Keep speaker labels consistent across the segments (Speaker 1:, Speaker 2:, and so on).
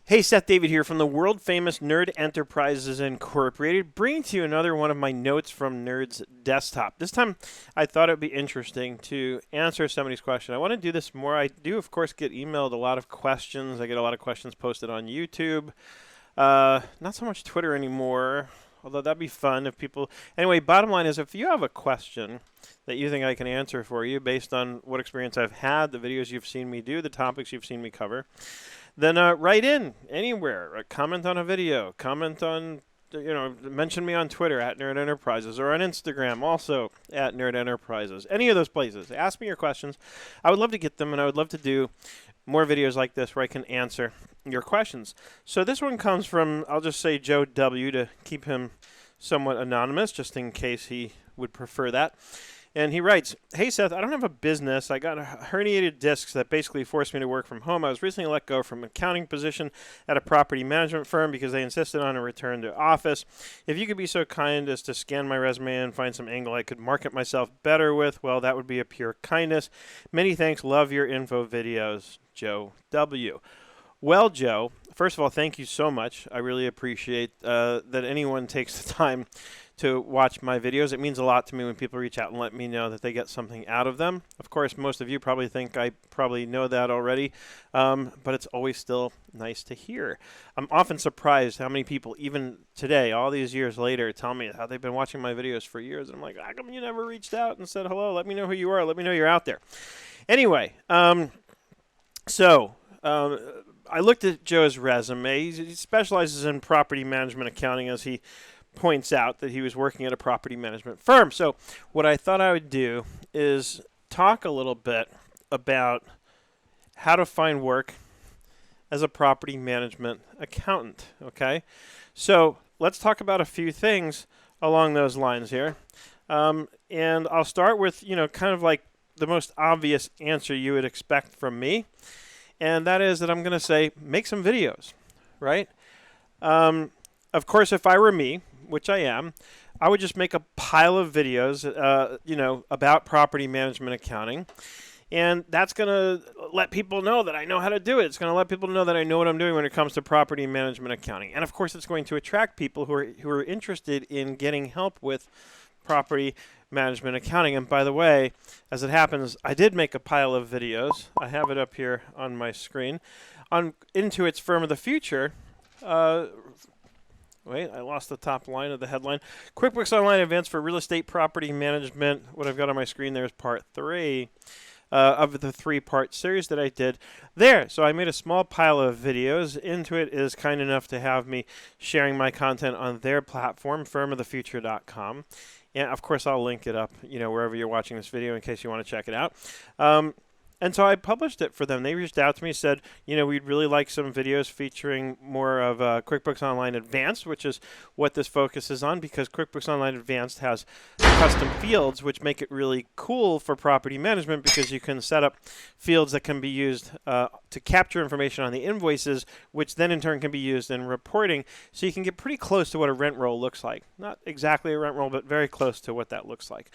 Speaker 1: Hey, Seth David here from the world famous Nerd Enterprises Incorporated, bringing to you another one of my notes from Nerd's desktop. This time, I thought it would be interesting to answer somebody's question. I want to do this more. I do, of course, get emailed a lot of questions. I get a lot of questions posted on YouTube. Not so much Twitter anymore, although that'd be fun if people... Anyway, bottom line is if you have a question that you think I can answer for you based on what experience I've had, the videos you've seen me do, the topics you've seen me cover, then write in anywhere. Comment on a video. Comment on, mention me on Twitter at Nerd Enterprises or on Instagram also at Nerd Enterprises. Any of those places. Ask me your questions. I would love to get them, and I would love to do more videos like this where I can answer your questions. So this one comes from, I'll just say Joe W. to keep him somewhat anonymous, just in case he would prefer that. And he writes, "Hey Seth, I don't have a business. I got herniated discs that basically forced me to work from home. I was recently let go from an accounting position at a property management firm because they insisted on a return to office. If you could be so kind as to scan my resume and find some angle I could market myself better with, well, that would be a pure kindness. Many thanks. Love your info videos, Joe W." Well, Joe, first of all, thank you so much. I really appreciate that anyone takes the time to watch my videos. It means a lot to me when people reach out and let me know that they get something out of them. Of course, most of you probably think I probably know that already, but it's always still nice to hear. I'm often surprised how many people, even today, all these years later, tell me how they've been watching my videos for years. And I'm like, how come you never reached out and said hello? Let me know who you are. Let me know you're out there. Anyway, I looked at Joe's resume. He specializes in property management accounting, as he points out that he was working at a property management firm. So what I thought I would do is talk a little bit about how to find work as a property management accountant, okay? So let's talk about a few things along those lines here. And I'll start with, kind of like the most obvious answer you would expect from me. And that is that I'm going to say, make some videos, right? Of course, if I were me, which I am, I would just make a pile of videos, about property management accounting. And that's going to let people know that I know how to do it. It's going to let people know that I know what I'm doing when it comes to property management accounting. And of course, it's going to attract people who are interested in getting help with property management accounting. And by the way, as it happens, I did make a pile of videos. I have it up here on my screen on Intuit's Firm of the Future. Wait, I lost the top line of the headline. QuickBooks Online Advanced for Real Estate Property Management. What I've got on my screen there is part 3 of the 3-part series that I did there. So I made a small pile of videos. Intuit is kind enough to have me sharing my content on their platform, firmofthefuture.com. And of course, I'll link it up, wherever you're watching this video in case you want to check it out. And so I published it for them. They reached out to me, said, we'd really like some videos featuring more of QuickBooks Online Advanced, which is what this focuses on, because QuickBooks Online Advanced has custom fields, which make it really cool for property management, because you can set up fields that can be used to capture information on the invoices, which then in turn can be used in reporting. So you can get pretty close to what a rent roll looks like. Not exactly a rent roll, but very close to what that looks like.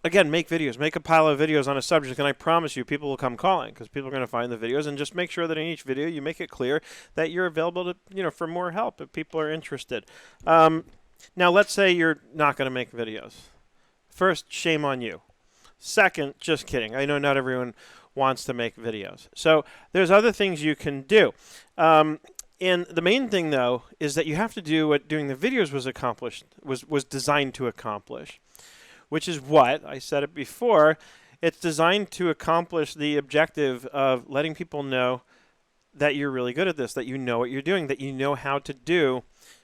Speaker 1: Again, make videos. Make a pile of videos on a subject, and I promise you people will come calling, because people are going to find the videos. And just make sure that in each video you make it clear that you're available to, for more help if people are interested. Now, let's say you're not going to make videos. First, shame on you. Second, just kidding. I know not everyone wants to make videos. So there's other things you can do. And the main thing, though, is that you have to do what doing the videos was designed to accomplish, which is what, I said it before, it's designed to accomplish the objective of letting people know that you're really good at this, that you know what you're doing, that you know how to do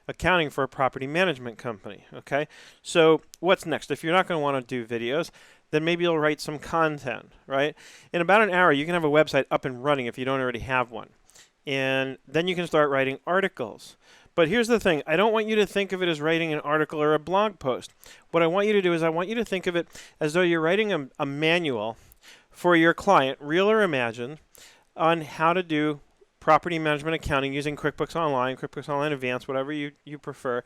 Speaker 1: accounting for a property management company, okay? So what's next? If you're not going to want to do videos, then maybe you'll write some content, right? In about an hour, you can have a website up and running if you don't already have one. And then you can start writing articles. But here's the thing. I don't want you to think of it as writing an article or a blog post. What I want you to do is I want you to think of it as though you're writing a manual for your client, real or imagined, on how to do property management accounting using QuickBooks Online, QuickBooks Online Advanced, whatever you prefer.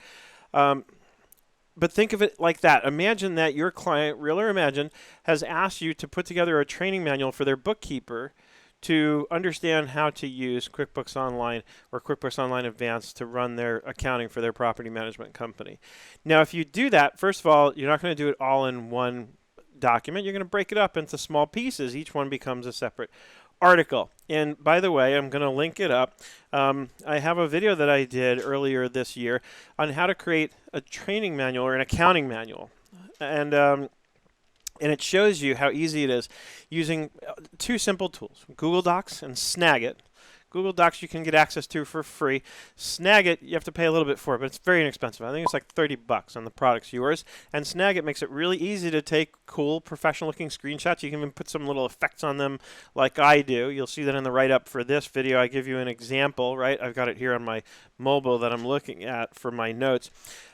Speaker 1: But think of it like that. Imagine that your client, real or imagined, has asked you to put together a training manual for their bookkeeper to understand how to use QuickBooks Online or QuickBooks Online Advanced to run their accounting for their property management company. Now, if you do that, first of all, you're not going to do it all in one document. You're going to break it up into small pieces. Each one becomes a separate article. And by the way, I'm going to link it up. I have a video that I did earlier this year on how to create a training manual or an accounting manual. And it shows you how easy it is using two simple tools, Google Docs and Snagit. Google Docs you can get access to for free. Snagit you have to pay a little bit for, but it's very inexpensive. I think it's like $30 and the product's yours. And Snagit makes it really easy to take cool, professional-looking screenshots. You can even put some little effects on them like I do. You'll see that in the write-up for this video. I give you an example, right? I've got it here on my mobile that I'm looking at for my notes.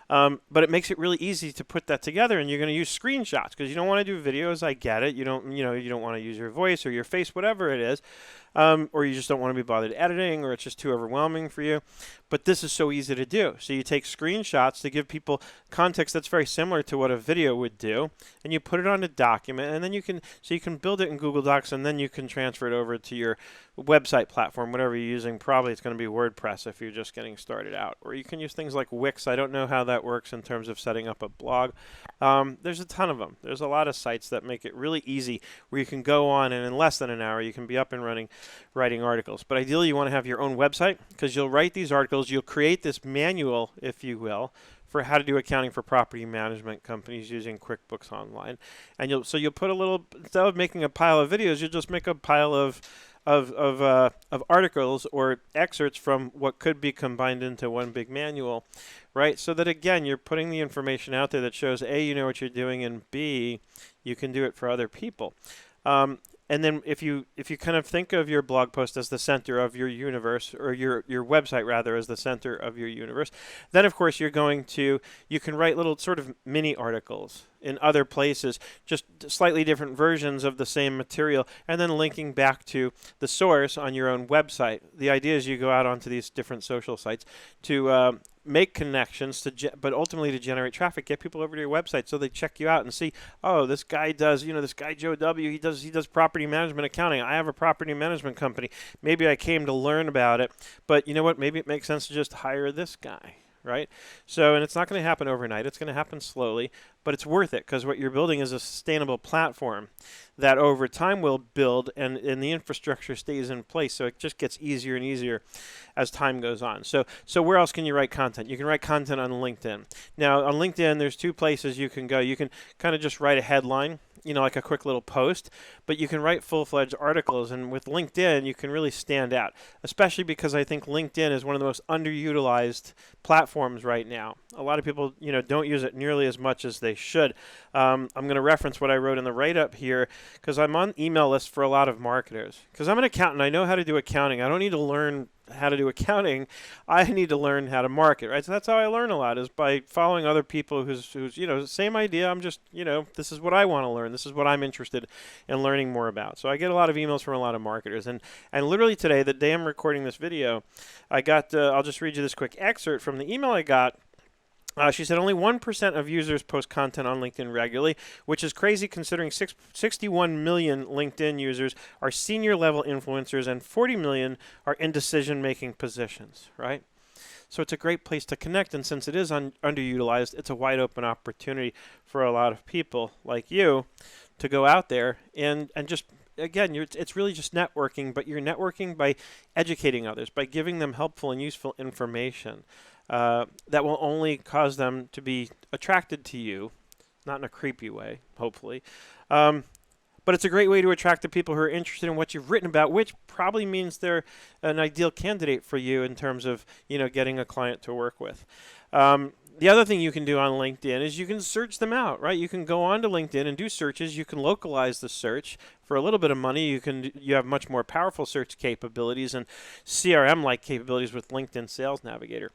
Speaker 1: But it makes it really easy to put that together, and you're going to use screenshots because you don't want to do videos. I get it. You don't want to use your voice or your face, whatever it is, or you just don't want to be bothered editing, or it's just too overwhelming for you. But this is so easy to do. So you take screenshots to give people context that's very similar to what a video would do, and you put it on a document, and then you can build it in Google Docs, and then you can transfer it over to your website platform, whatever you're using. Probably it's going to be WordPress if you're just getting started out, or you can use things like Wix. I don't know how that works in terms of setting up a blog. There's a ton of them. There's a lot of sites that make it really easy where you can go on and in less than an hour you can be up and running writing articles. But ideally you want to have your own website because you'll write these articles, you'll create this manual, if you will, for how to do accounting for property management companies using QuickBooks Online. And you'll put a little, instead of making a pile of videos, you'll just make a pile of articles or excerpts from what could be combined into one big manual, right? So that again, you're putting the information out there that shows A, you know what you're doing, and B, you can do it for other people. And then if you kind of think of your blog post as the center of your universe, or your website rather as the center of your universe, then of course you can write little sort of mini articles in other places, just slightly different versions of the same material, and then linking back to the source on your own website. The idea is you go out onto these different social sites to make connections, but ultimately to generate traffic, get people over to your website so they check you out and see, oh, this guy does, this guy Joe W, he does property management accounting. I have a property management company. Maybe I came to learn about it, but you know what? Maybe it makes sense to just hire this guy. Right? So, and it's not going to happen overnight. It's going to happen slowly, but it's worth it because what you're building is a sustainable platform that over time will build, and the infrastructure stays in place. So it just gets easier and easier as time goes on. So where else can you write content? You can write content on LinkedIn. Now, on LinkedIn, there's two places you can go. You can kind of just write a headline, like a quick little post, but you can write full-fledged articles, and with LinkedIn, you can really stand out, especially because I think LinkedIn is one of the most underutilized platforms right now. A lot of people, don't use it nearly as much as they should. I'm going to reference what I wrote in the write-up here because I'm on email lists for a lot of marketers. Because I'm an accountant, I know how to do accounting. I don't need to learn how to do accounting. I need to learn how to market, right? So that's how I learn a lot, is by following other people who's same idea. I'm just, this is what I want to learn. This is what I'm interested in learning more about. So I get a lot of emails from a lot of marketers. And literally today, the day I'm recording this video, I got, I'll just read you this quick excerpt from the email I got. She said only 1% of users post content on LinkedIn regularly, which is crazy considering 61 million LinkedIn users are senior level influencers and 40 million are in decision-making positions, right? So it's a great place to connect, and since it is underutilized, it's a wide open opportunity for a lot of people like you to go out there and just, again, it's really just networking, but you're networking by educating others, by giving them helpful and useful information. That will only cause them to be attracted to you, not in a creepy way, hopefully. But it's a great way to attract the people who are interested in what you've written about, which probably means they're an ideal candidate for you in terms of, getting a client to work with. The other thing you can do on LinkedIn is you can search them out, right? You can go onto LinkedIn and do searches. You can localize the search for a little bit of money. You have much more powerful search capabilities and CRM-like capabilities with LinkedIn Sales Navigator.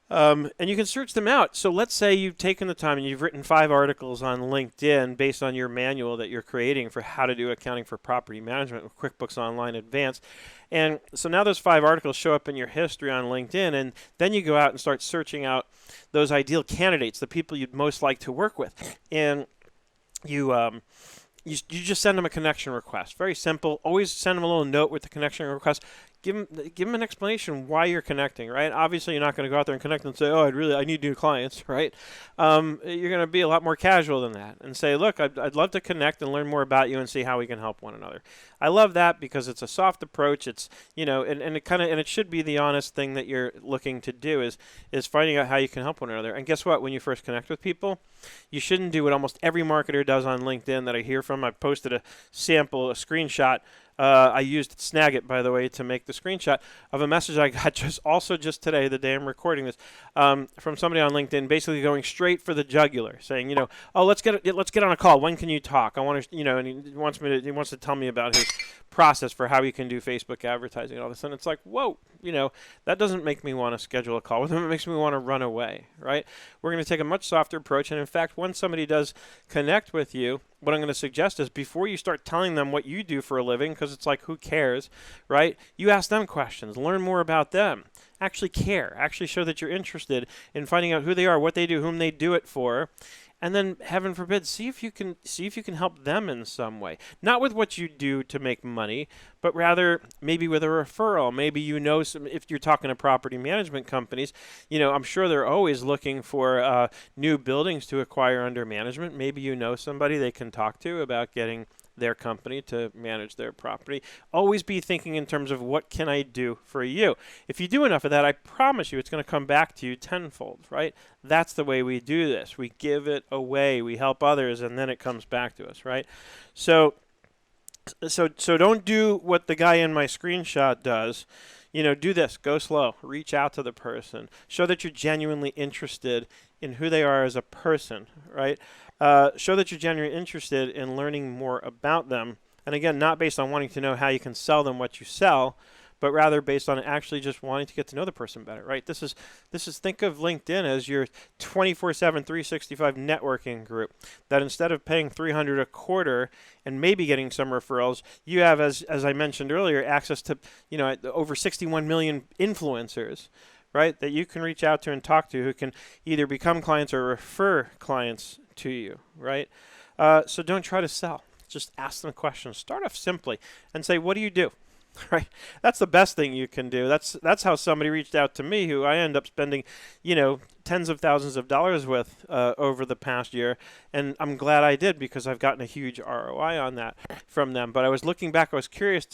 Speaker 1: And you can search them out. So let's say you've taken the time and you've written 5 articles on LinkedIn based on your manual that you're creating for how to do accounting for property management with QuickBooks Online Advanced. And so now those 5 articles show up in your history on LinkedIn, and then you go out and start searching out those ideal candidates, the people you'd most like to work with. And you you just send them a connection request. Very simple. Always send them a little note with the connection request. Give them an explanation why you're connecting, right? Obviously, you're not going to go out there and connect and say, "Oh, I need new clients," right? You're going to be a lot more casual than that and say, "Look, I'd love to connect and learn more about you and see how we can help one another." I love that because it's a soft approach. It's and it should be the honest thing that you're looking to do is finding out how you can help one another. And guess what? When you first connect with people, you shouldn't do what almost every marketer does on LinkedIn that I hear from. I posted a screenshot. I used Snagit, by the way, to make the screenshot of a message I got just today, the day I'm recording this, from somebody on LinkedIn, basically going straight for the jugular, saying, "Oh, let's get on a call. When can you talk? I want to, and he wants to tell me about his process for how he can do Facebook advertising and all this." And it's like, whoa, that doesn't make me want to schedule a call with him. It makes me want to run away, right? We're going to take a much softer approach. And in fact, when somebody does connect with you, what I'm going to suggest is before you start telling them what you do for a living, because it's like, who cares, right? You ask them questions, learn more about them, actually care, actually show that you're interested in finding out who they are, what they do, whom they do it for. And then, heaven forbid, see if you can help them in some way. Not with what you do to make money, but rather maybe with a referral. Maybe if you're talking to property management companies, I'm sure they're always looking for new buildings to acquire under management. Maybe somebody they can talk to about getting their company to manage their property. Always be thinking in terms of what can I do for you. If you do enough of that, I promise you it's going to come back to you tenfold, right? That's the way we do this. We give it away. We help others, and then it comes back to us, right? So don't do what the guy in my screenshot does. Do this. Go slow. Reach out to the person. Show that you're genuinely interested in who they are as a person, right? Show that you're genuinely interested in learning more about them. And again, not based on wanting to know how you can sell them what you sell, but rather based on actually just wanting to get to know the person better, right? This is think of LinkedIn as your 24/7, 365 networking group. That instead of paying $300 a quarter and maybe getting some referrals, you have, as I mentioned earlier, access to over 61 million influencers, right? That you can reach out to and talk to, who can either become clients or refer clients to you, right? So don't try to sell. Just ask them questions. Start off simply and say, "What do you do?" Right? That's the best thing you can do. That's how somebody reached out to me, who I end up spending, tens of thousands of dollars with over the past year. And I'm glad I did, because I've gotten a huge ROI on that from them. But I was looking back, I was curious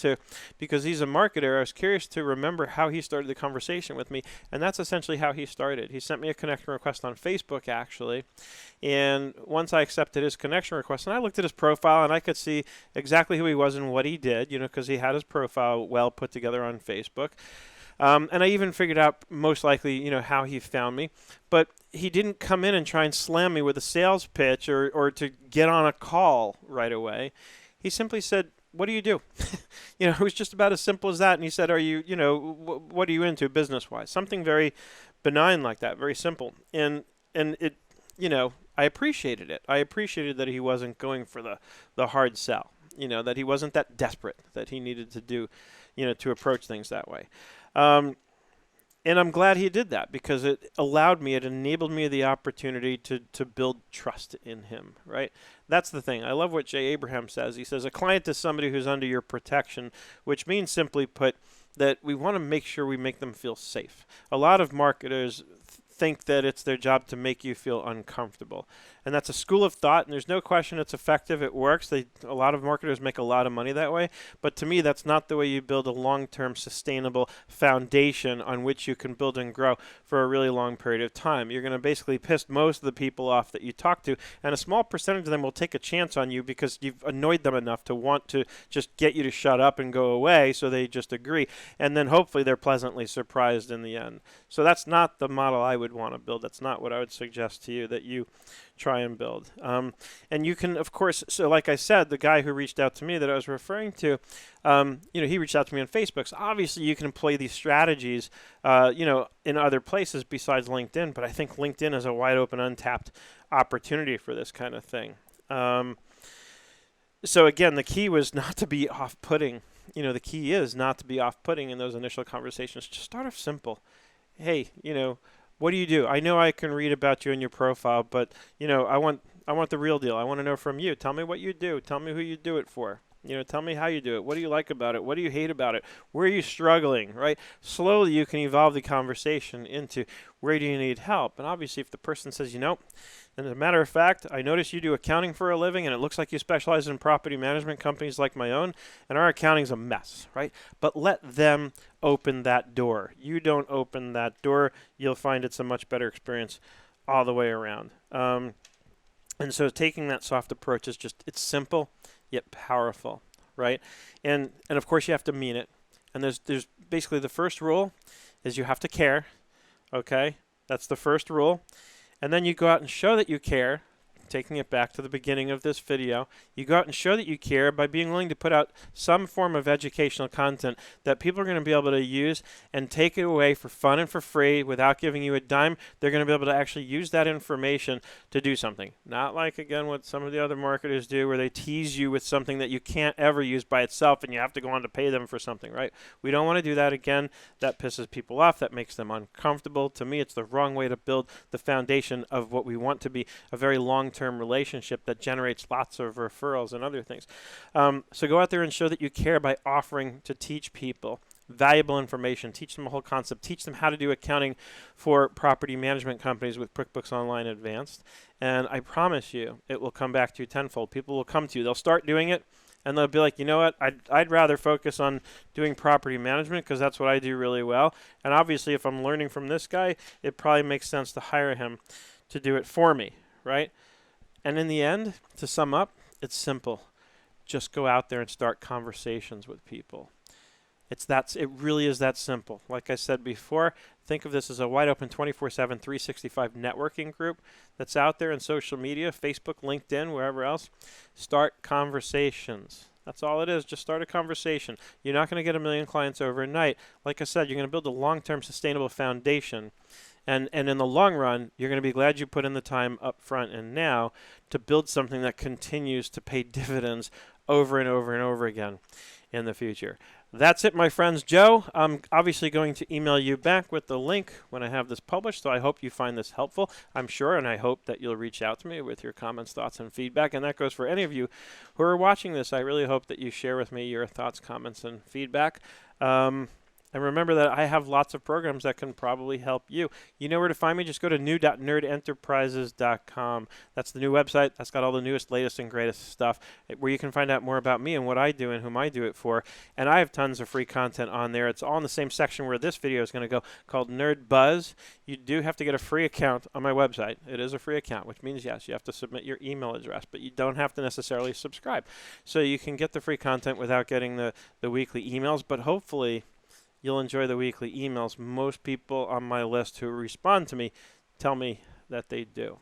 Speaker 1: because he's a marketer, I was curious to remember how he started the conversation with me. And that's essentially how he started. He sent me a connection request on Facebook, actually. And once I accepted his connection request, and I looked at his profile, and I could see exactly who he was and what he did, because he had his profile well put together on Facebook. And I even figured out most likely, how he found me. But he didn't come in and try and slam me with a sales pitch or to get on a call right away. He simply said, "What do you do?" It was just about as simple as that. And he said, "Are you, what are you into business-wise?" Something very benign like that, very simple. And it, I appreciated it. I appreciated that he wasn't going for the hard sell, that he wasn't that desperate that he needed to do, to approach things that way. And I'm glad he did that, because it enabled me the opportunity to build trust in him, right? That's the thing. I love what Jay Abraham says. He says, "A client is somebody who's under your protection," which means, simply put, that we want to make sure we make them feel safe. A lot of marketers think that it's their job to make you feel uncomfortable. And that's a school of thought, and there's no question it's effective. It works. A lot of marketers make a lot of money that way. But to me, that's not the way you build a long-term sustainable foundation on which you can build and grow for a really long period of time. You're going to basically piss most of the people off that you talk to, and a small percentage of them will take a chance on you because you've annoyed them enough to want to just get you to shut up and go away, so they just agree. And then hopefully they're pleasantly surprised in the end. So that's not the model I would want to build. That's not what I would suggest to you that you try and build. And you can, of course, so like I said, the guy who reached out to me that I was referring to, he reached out to me on Facebook. So obviously you can employ these strategies, in other places besides LinkedIn, but I think LinkedIn is a wide open, untapped opportunity for this kind of thing. So again, the key was not to be off-putting. The key is not to be off-putting in those initial conversations. Just start off simple. Hey, what do you do? I know I can read about you in your profile, but I want I want the real deal. I want to know from you. Tell me what you do. Tell me who you do it for. Tell me how you do it. What do you like about it? What do you hate about it? Where are you struggling, right? Slowly you can evolve the conversation into where do you need help? And obviously if the person says, and as a matter of fact, I notice you do accounting for a living and it looks like you specialize in property management companies like my own, and our accounting's a mess, right? But let them open that door. You don't open that door, you'll find it's a much better experience all the way around. And so taking that soft approach is it's simple yet powerful, right? And of course you have to mean it. And there's basically the first rule is you have to care, okay? That's the first rule. And then you go out and show that you care, taking it back to the beginning of this video. You go out and show that you care by being willing to put out some form of educational content that people are going to be able to use and take it away for fun and for free without giving you a dime. They're going to be able to actually use that information to do something. Not like, again, what some of the other marketers do where they tease you with something that you can't ever use by itself and you have to go on to pay them for something, right? We don't want to do that again. That pisses people off. That makes them uncomfortable. To me, it's the wrong way to build the foundation of what we want to be a very long-term relationship that generates lots of referrals and other things. So go out there and show that you care by offering to teach people valuable information, teach them a whole concept, teach them how to do accounting for property management companies with QuickBooks Online Advanced. And I promise you, it will come back to you tenfold. People will come to you. They'll start doing it, and they'll be like, you know what, I'd rather focus on doing property management because that's what I do really well. And obviously, if I'm learning from this guy, it probably makes sense to hire him to do it for me, right? And in the end, to sum up, it's simple. Just go out there and start conversations with people. It really is that simple. Like I said before, think of this as a wide open 24/7, 365 networking group that's out there in social media, Facebook, LinkedIn, wherever else. Start conversations. That's all it is. Just start a conversation. You're not going to get 1 million clients overnight. Like I said, you're going to build a long-term sustainable foundation. And in the long run, you're going to be glad you put in the time up front and now to build something that continues to pay dividends over and over and over again in the future. That's it, my friends. Joe, I'm obviously going to email you back with the link when I have this published, so I hope you find this helpful. I'm sure, and I hope that you'll reach out to me with your comments, thoughts, and feedback, and that goes for any of you who are watching this. I really hope that you share with me your thoughts, comments, and feedback. And remember that I have lots of programs that can probably help you. You know where to find me. Just go to new.nerdenterprises.com. That's the new website. That's got all the newest, latest, and greatest stuff where you can find out more about me and what I do and whom I do it for. And I have tons of free content on there. It's all in the same section where this video is going to go, called Nerd Buzz. You do have to get a free account on my website. It is a free account, which means, yes, you have to submit your email address, but you don't have to necessarily subscribe. So you can get the free content without getting the weekly emails, but hopefully you'll enjoy the weekly emails. Most people on my list who respond to me tell me that they do.